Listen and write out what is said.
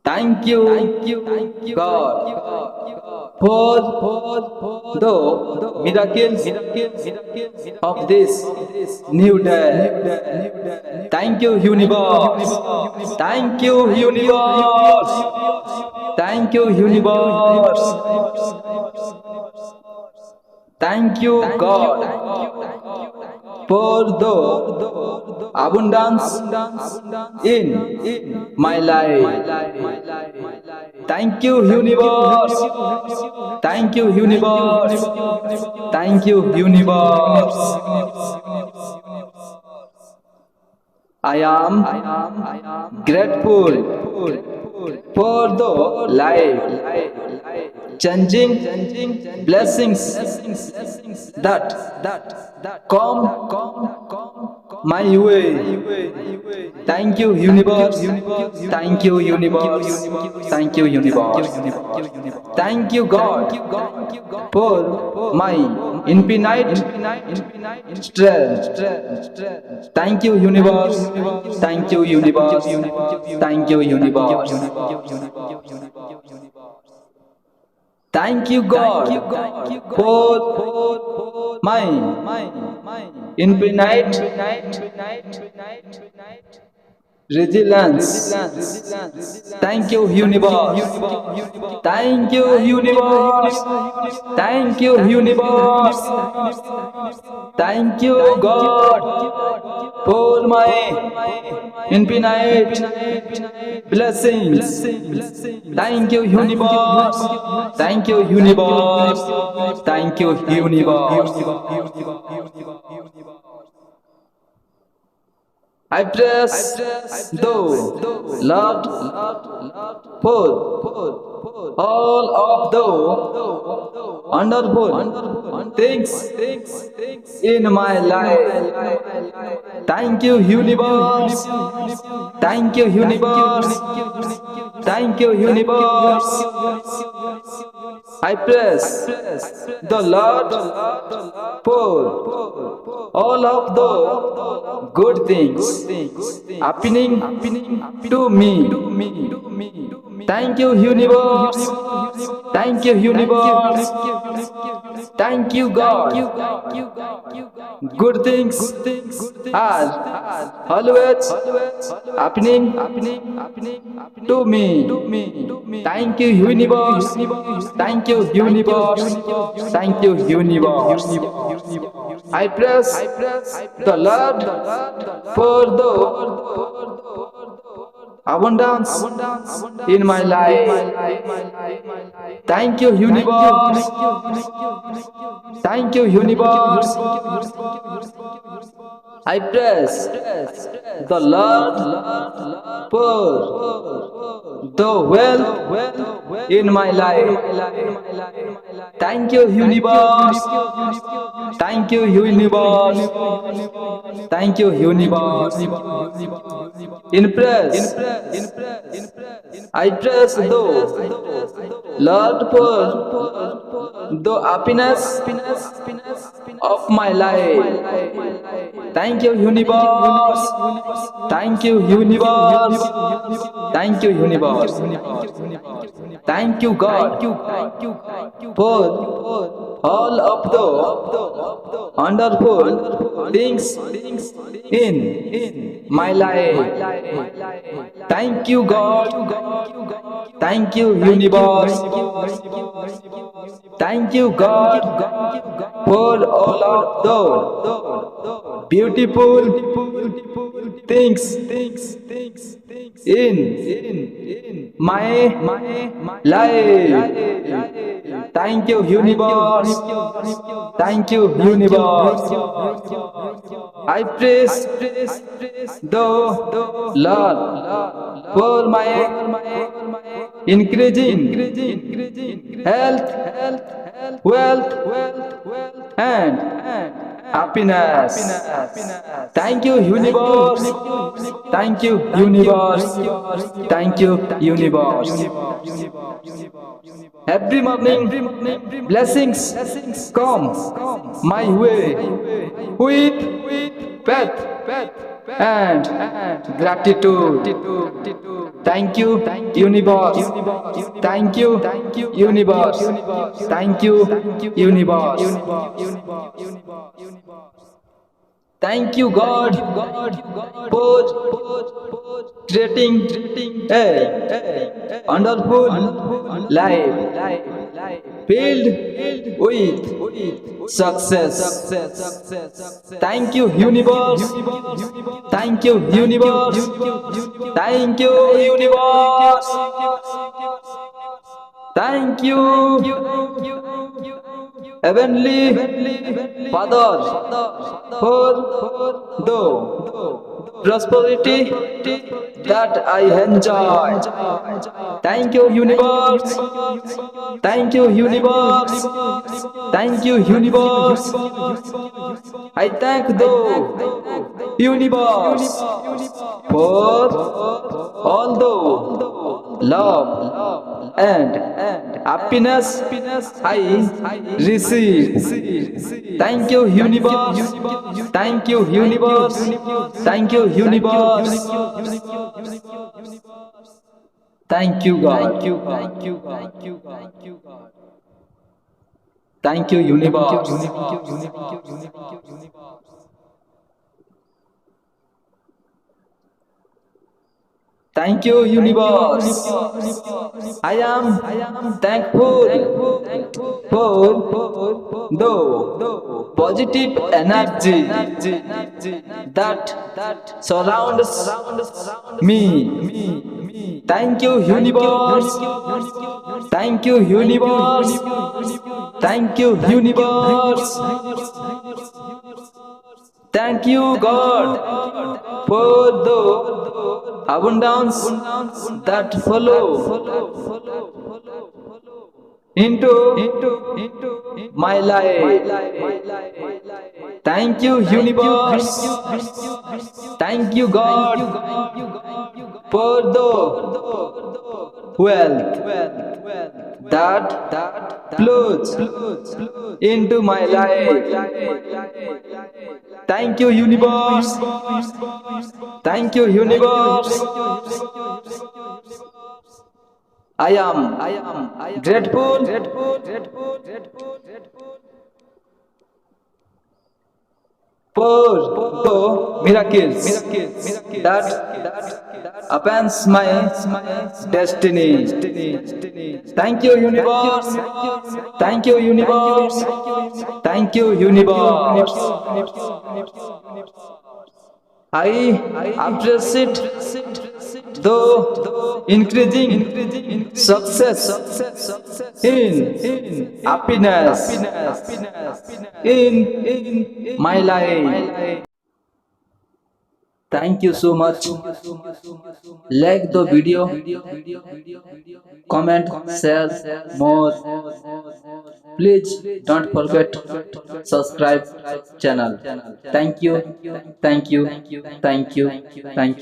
Thank you, God, for the miracles of this new day. Thank you, universe. Thank you, universe. Thank you, universe. Thank you, God, for the abundance in my life. Thank you, universe. Thank you, universe. Thank you, universe. I am grateful for the life changing blessings that come my way. Thank you, universe. Thank you, universe. Thank you, universe. Thank you, God, for my infinite strength. Thank you, universe. Thank you, universe. Thank you, universe. Thank you, God, for my infinite resilience. Thank you, universe. Thank you, universe. Thank you, universe. Thank you, God, for my infinite blessings. Thank you, universe. Thank you, universe. Thank you, universe. I bless thou, Lord, for all of the wonderful things in my life. Thank you, universe. Thank you, universe. Thank you, universe. I praise the Lord for all of the good things happening to me. Thank you, universe. Thank you, universe. Thank you, God. Good things are always happening to me. Thank you, universe. Thank you, universe. Thank you, universe. I praise the Lord for the abundance in my life. Thank you, universe. Thank you, universe. I praise the Lord for the wealth in my life. Thank you, universe. Thank you, universe. Thank you, universe. Impress. I praise the Lord for the happiness of my life. Thank you, universe. Thank you, universe. Thank you, universe. Thank you, God, for all of the wonderful things in my life. Thank you, God. Thank you, universe. Thank you, God, for all of the beautiful things in my life. Thank you, universe. Thank you, universe. I praise the Lord for my increasing health, wealth, and happiness. Thank you, universe. Thank you, universe. Thank you, universe. Every morning, blessings come my way with faith and gratitude. Thank you, universe. Thank you, universe. Thank you, universe. Thank you, God, for creating a wonderful life filled with success. Thank you, universe. Thank you, universe. Thank you, universe. Thank you, Heavenly Father, for the prosperity that I enjoy. Thank you, universe. Thank you, universe. Thank you, universe. I thank the universe for all the love and happiness I receive. Thank you, universe. Thank you, universe. Thank you, universe. Thank you, God. Thank you, universe. Thank you, universe. I am thankful for the positive energy that surrounds me. Thank you, universe. Thank you, universe. Thank you, universe. Thank you, God, for the abundance that follow into my life. Thank you, universe. Thank you, God, for the wealth that flows into my life. Thank you, universe. Thank you, universe. I am grateful for the miracles that opens my destiny. Thank you, universe. Thank you, universe. Thank you, universe. I appreciate the increasing success in happiness in my life. Thank you so much. Like the video, comment, share more. Please don't forget subscribe channel. Thank you. Thank you. Thank you. Thank you.